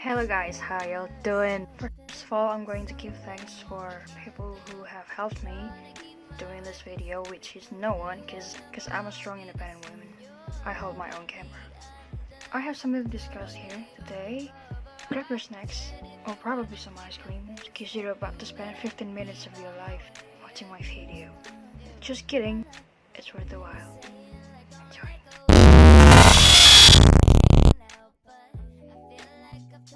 Hello guys, how y'all doing? First of all, I'm going to give thanks for people who have helped me doing this video, which is no one, cause I'm a strong independent woman. I hold my own camera. I have something to discuss here today. Grab your snacks, or probably some ice cream, cause you're about to spend 15 minutes of your life watching my video. Just kidding, it's worth the while. Enjoy.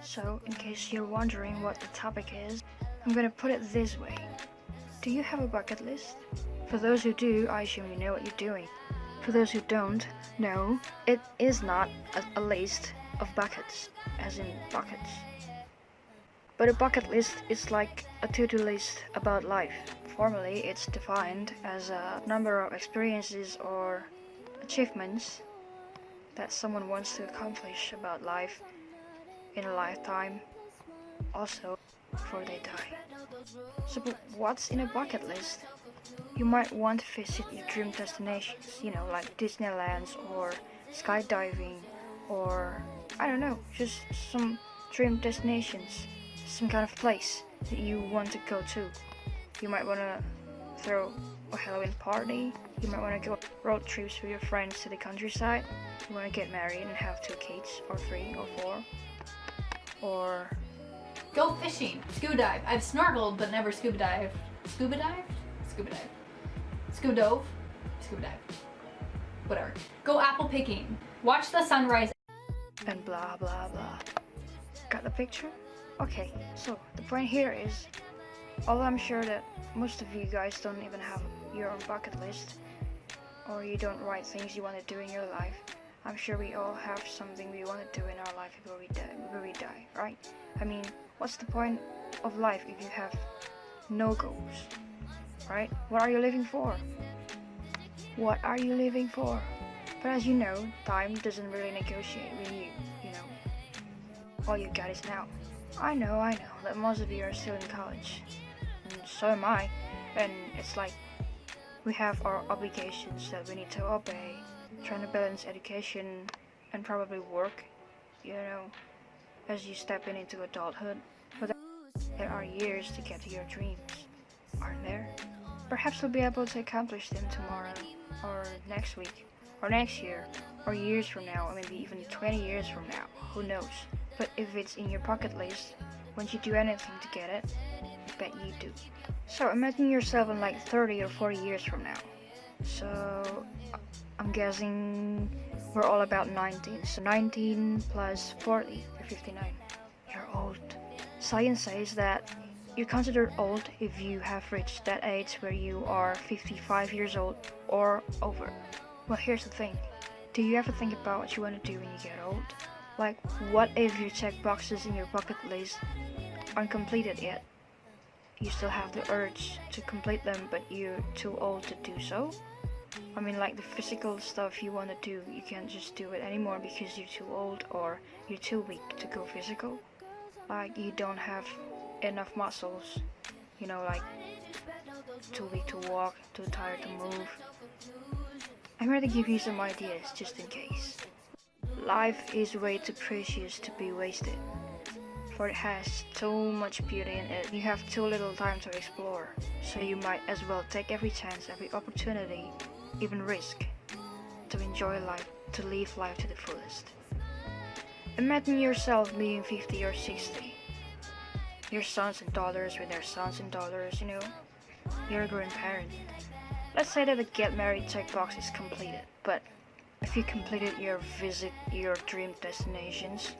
So, in case you're wondering what the topic is, I'm gonna put it this way. Do you have a bucket list? For those who do, I assume you know what you're doing. For those who don't, no, it is not a list of buckets, as in buckets. But a bucket list is like a to-do list about life. Formally, it's defined as a number of experiences or achievements that someone wants to accomplish about life in a lifetime, also before they die. So what's in a bucket list? You might want to visit your dream destinations, like Disneyland or skydiving, or I don't know, just some dream destinations, some kind of place that you want to go to. You might want to throw a Halloween party, you might want to go road trips with your friends to the countryside, you want to get married and have 2 kids, or 3 or 4, or go fishing, scuba dive. I've snorkeled but never scuba dived. Scuba dive? Scuba dive. Scuba dove? Scuba dive. Whatever. Go apple picking. Watch the sunrise. And blah blah blah. Got the picture? Okay, so the point here is, although I'm sure that most of you guys don't even have your own bucket list, or you don't write things you want to do in your life, I'm sure we all have something we want to do in our life before we die, right? I mean, what's the point of life if you have no goals, right? What are you living for? What are you living for? But as you know, time doesn't really negotiate with you, All you got is now. I know that most of you are still in college, and so am I, and it's like we have our obligations that we need to obey, trying to balance education and probably work, as you step into adulthood. But there are years to get to your dreams, aren't there? Perhaps we'll be able to accomplish them tomorrow, or next week, or next year, or years from now, or maybe even 20 years from now, who knows? But if it's in your bucket list, once you do anything to get it, I bet you do. So imagine yourself in like 30 or 40 years from now. So I'm guessing we're all about 19. So 19 plus 40, you're 59. You're old. Science says that you're considered old if you have reached that age where you are 55 years old or over. Well, here's the thing. Do you ever think about what you want to do when you get old? Like, what if your check boxes in your bucket list aren't completed yet? You still have the urge to complete them, but you're too old to do so? I mean, like the physical stuff you want to do, you can't just do it anymore because you're too old or you're too weak to go physical. Like, you don't have enough muscles, like too weak to walk, too tired to move. I'm here to give you some ideas just in case. Life is way too precious to be wasted, for it has too much beauty in it. You have too little time to explore, so you might as well take every chance, every opportunity, even risk, to enjoy life, to live life to the fullest. Imagine yourself being 50 or 60. Your sons and daughters with their sons and daughters, You're a grandparent. Let's say that the get married checkbox is completed, but if you completed your visit your dream destinations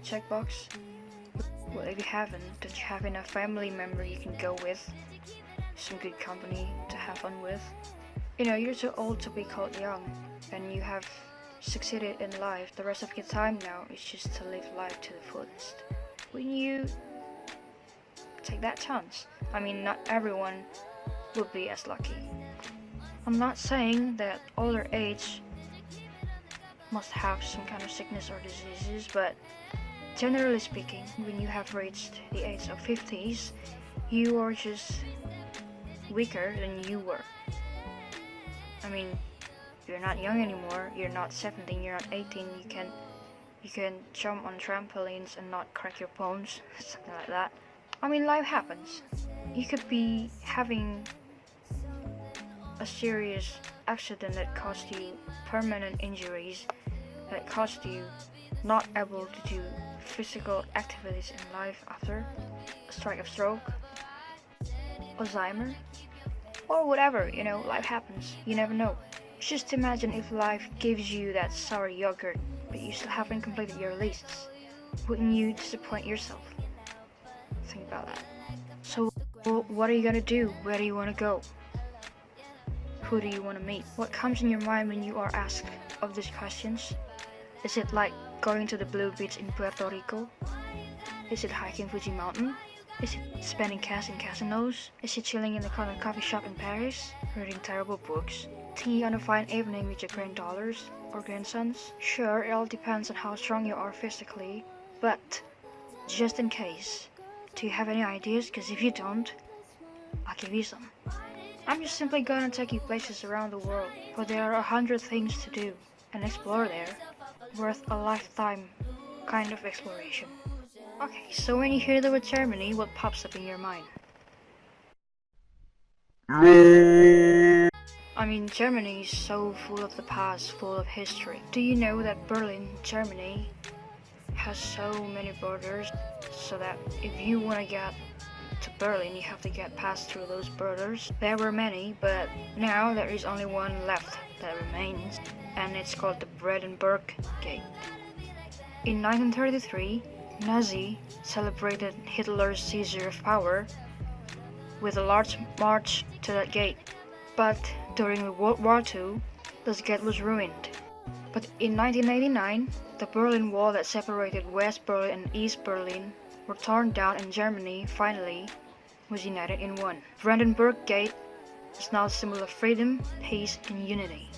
checkbox, well, if you haven't, don't you have enough family member you can go with? Some good company to have fun with? You're too old to be called young, and you have succeeded in life. The rest of your time now is just to live life to the fullest. When you take that chance, I mean, not everyone will be as lucky. I'm not saying that older age must have some kind of sickness or diseases, but generally speaking, when you have reached the age of 50s, you are just weaker than you were. I mean, you're not young anymore, you're not 17, you're not 18, you can You can jump on trampolines and not crack your bones, something like that. I mean, life happens. You could be having a serious accident that caused you permanent injuries, that caused you not able to do physical activities in life after a strike of stroke, Alzheimer, or whatever, life happens. You never know. Just imagine if life gives you that sour yogurt, but you still haven't completed your lists. Wouldn't you disappoint yourself? Think about that. So, what are you gonna do? Where do you wanna go? Who do you wanna meet? What comes in your mind when you are asked of these questions? Is it like going to the Blue Beach in Puerto Rico? Is it hiking Fuji Mountain? Is it spending cash in casinos? Is it chilling in the corner coffee shop in Paris? Reading terrible books? Tea on a fine evening with your granddaughters or grandsons? Sure, it all depends on how strong you are physically, but just in case, do you have any ideas? Because if you don't, I'll give you some. I'm just simply gonna take you places around the world, for there are 100 things to do and explore there, worth a lifetime kind of exploration. Okay, so when you hear the word Germany, what pops up in your mind? I mean, Germany is so full of the past, full of history. Do you know that Berlin, Germany, has so many borders, so that if you want to get to Berlin, you have to get past through those borders. There were many, but now there is only one left that remains, and it's called the Brandenburg Gate. In 1933, Nazi celebrated Hitler's seizure of power with a large march to that gate. But during World War II, this gate was ruined. But in 1989, the Berlin Wall that separated West Berlin and East Berlin were torn down, and Germany finally was united in one. Brandenburg Gate is now a symbol of freedom, peace, and unity.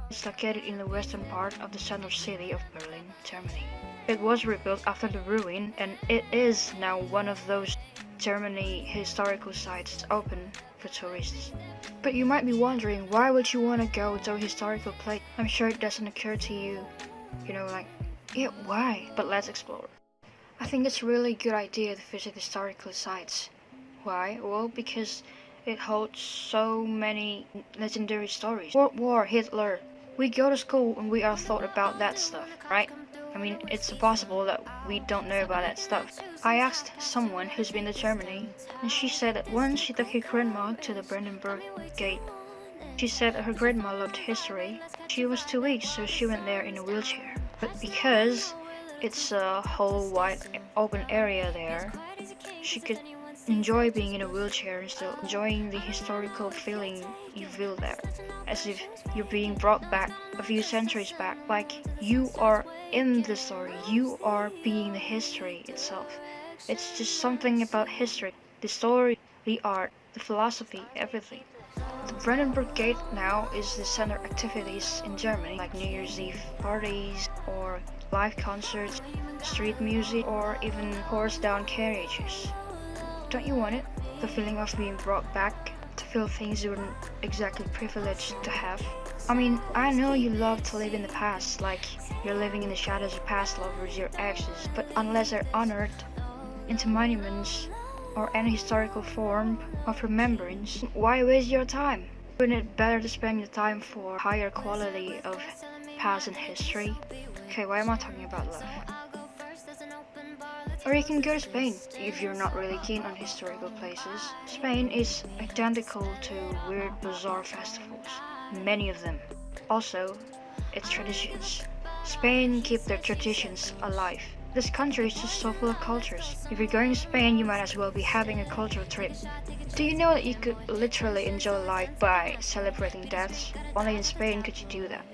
It's located in the western part of the center city of Berlin, Germany. It was rebuilt after the ruin, and it is now one of those Germany historical sites open for tourists. But you might be wondering, why would you want to go to a historical place? I'm sure it doesn't occur to you, why? But let's explore. I think it's a really good idea to visit historical sites. Why? Well, because it holds so many legendary stories. World War, Hitler. We go to school and we are taught about that stuff, right? I mean, it's impossible that we don't know about that stuff. I asked someone who's been to Germany, and she said that once she took her grandma to the Brandenburg Gate. She said that her grandma loved history. She was too weak, so she went there in a wheelchair. But because it's a whole wide open area there, she could enjoy being in a wheelchair and still enjoying the historical feeling you feel there, as if you're being brought back a few centuries back, like you are in the story, you are being the history itself. It's just something about history, the story, the art, the philosophy, everything. The Brandenburg Gate now is the center of activities in Germany, like New Year's Eve parties or live concerts, street music, or even horse-drawn carriages. Don't you want it? The feeling of being brought back, to feel things you weren't exactly privileged to have. I mean, I know you love to live in the past, like you're living in the shadows of past lovers, your exes, but unless they're honored into monuments or any historical form of remembrance, why waste your time? Wouldn't it better to spend your time for higher quality of past and history? Okay, why am I talking about love? Or you can go to Spain if you're not really keen on historical places. Spain is identical to weird, bizarre festivals, many of them. Also, its traditions. Spain keep their traditions alive. This country is just so full of cultures. If you're going to Spain, you might as well be having a cultural trip. Do you know that you could literally enjoy life by celebrating deaths? Only in Spain could you do that.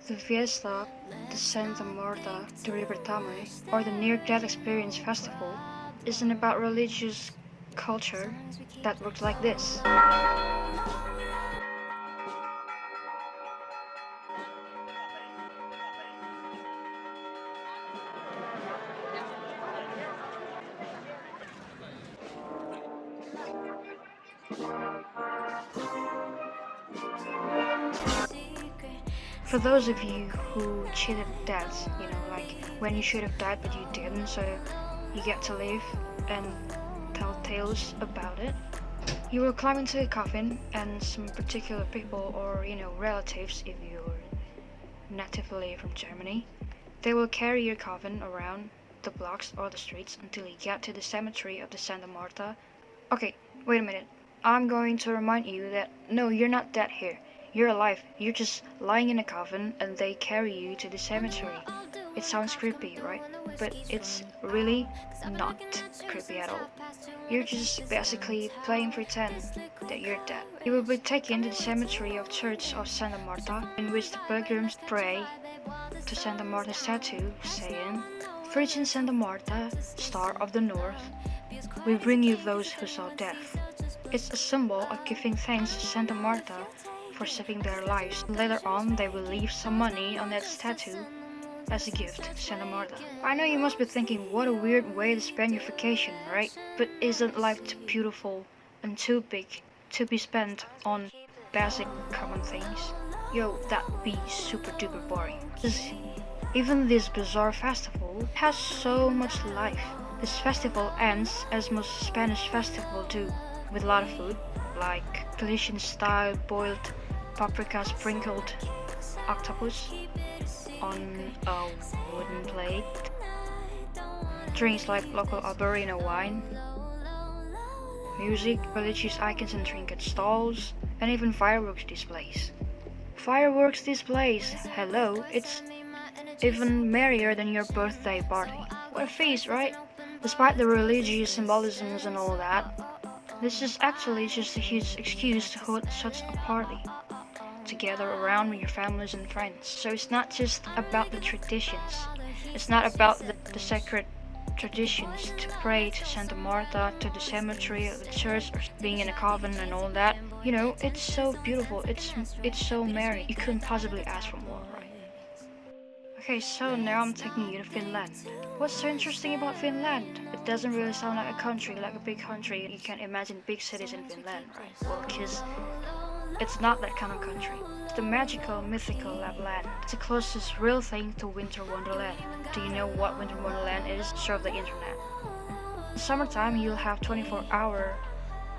The Fiesta de Santa Marta de Libertame, or the Near-Death Experience Festival, isn't about religious culture that works like this. For those of you who cheated deaths, you know, like when you should have died but you didn't, so you get to live and tell tales about it. You will climb into a coffin, and some particular people or, you know, relatives, if you're natively from Germany, they will carry your coffin around the blocks or the streets until you get to the cemetery of the Santa Marta. Okay, wait a minute. I'm going to remind you that no, you're not dead here. You're alive. You're just lying in a coffin and they carry you to the cemetery. It sounds creepy, right? But it's really not creepy at all. You're just basically playing pretend that you're dead. You will be taken to the cemetery of Church of Santa Marta, in which the pilgrims pray to Santa Marta's statue, saying, "Virgin Santa Marta, Star of the North, we bring you those who saw death." It's a symbol of giving thanks to Santa Marta for saving their lives. Later on, they will leave some money on that statue as a gift to Santa Marta. I know you must be thinking, what a weird way to spend your vacation, right? But isn't life too beautiful and too big to be spent on basic common things? Yo, that'd be super duper boring. Even this bizarre festival has so much life. This festival ends as most Spanish festivals do, with a lot of food, like Galician-style boiled paprika sprinkled octopus on a wooden plate, drinks like local Albarino wine, music, religious icons and trinket stalls, and even fireworks displays. Fireworks displays, hello, it's even merrier than your birthday party. What a feast, right? Despite the religious symbolisms and all that, this is actually just a huge excuse to hold such a party together around with your families and friends. So it's not just about the traditions. It's not about the sacred traditions to pray to Santa Marta, to the cemetery or the church, or being in a coffin and all that. You know, it's so beautiful. It's so merry. You couldn't possibly ask for more, right? Okay, so now I'm taking you to Finland. What's so interesting about Finland? It doesn't really sound like a country, like a big country. You can't imagine big cities in Finland, right? Well, because it's not that kind of country. It's the magical, mythical Lapland. It's the closest real thing to Winter Wonderland. Do you know what Winter Wonderland is? Show the internet. In summertime, you'll have 24-hour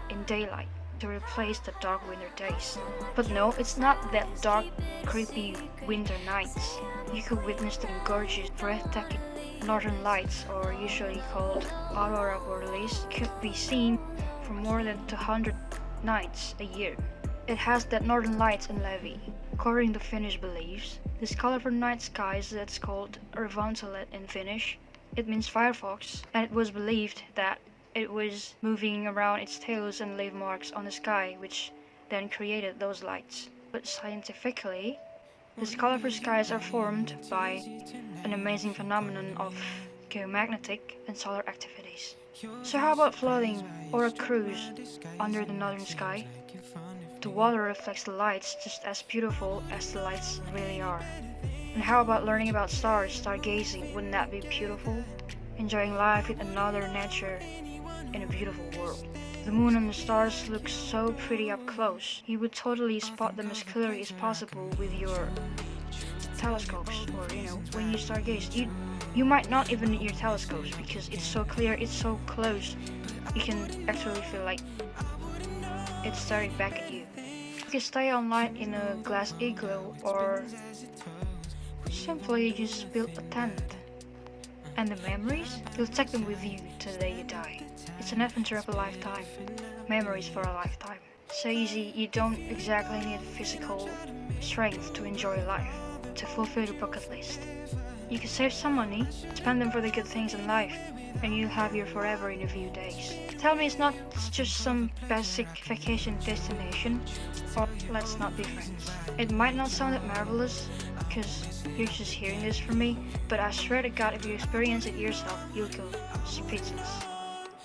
in daylight to replace the dark winter days. But no, it's not that dark, creepy winter nights. You could witness the gorgeous, breathtaking northern lights, or usually called aurora borealis, could be seen for more than 200 nights a year. It has that northern lights in Levi. According to Finnish beliefs, this colorful night skies that's called Revontulet in Finnish. It means firefox, and it was believed that it was moving around its tails and leave marks on the sky, which then created those lights. But scientifically, these colorful skies are formed by an amazing phenomenon of geomagnetic and solar activities. So how about floating or a cruise under the northern sky? The water reflects the lights just as beautiful as the lights really are. And how about learning about stars, stargazing? Wouldn't that be beautiful? Enjoying life with another nature in a beautiful world. The moon and the stars look so pretty up close. You would totally spot them as clearly as possible with your telescopes, or when you stargaze. You might not even need your telescopes because it's so clear, it's so close. You can actually feel like it's staring back at you. You can stay all night in a glass igloo, or simply just build a tent. And the memories? You'll take them with you to the day you die. It's an adventure of a lifetime. Memories for a lifetime. So easy, you don't exactly need physical strength to enjoy life, to fulfill your bucket list. You can save some money, spend them for the good things in life, and you'll have your forever in a few days. Tell me it's not just some basic vacation destination, or let's not be friends. It might not sound that marvelous, because you're just hearing this from me, but I swear to God, if you experience it yourself, you'll go speechless.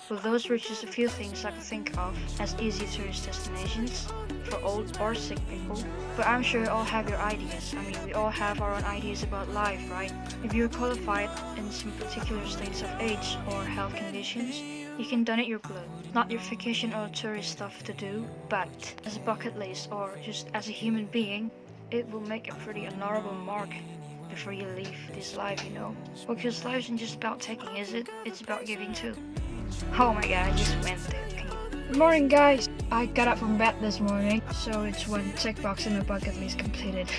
Well, those were just a few things I could think of as easy tourist destinations for old or sick people. But I'm sure you all have your ideas. I mean, we all have our own ideas about life, right? If you're qualified in some particular states of age or health conditions, you can donate your blood. Not your vacation or tourist stuff to do, but as a bucket list or just as a human being, it will make a pretty honorable mark before you leave this life, you know. Because life isn't just about taking, is it? It's about giving too. Oh my god, I just went there. Good morning, guys. I got up from bed this morning, so it's one tick box in my bucket list completed.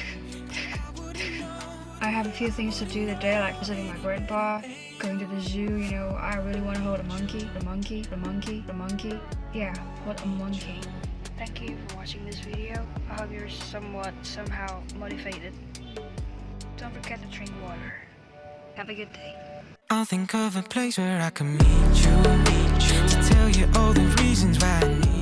I have a few things to do today, like visiting my grandpa, going to the zoo, you know. I really want to hold a monkey. Yeah, hold a monkey. Thank you for watching this video. I hope you're somehow motivated. Don't forget to drink water. Have a good day. I'll think of a place where I can meet you, to tell you all the reasons why I need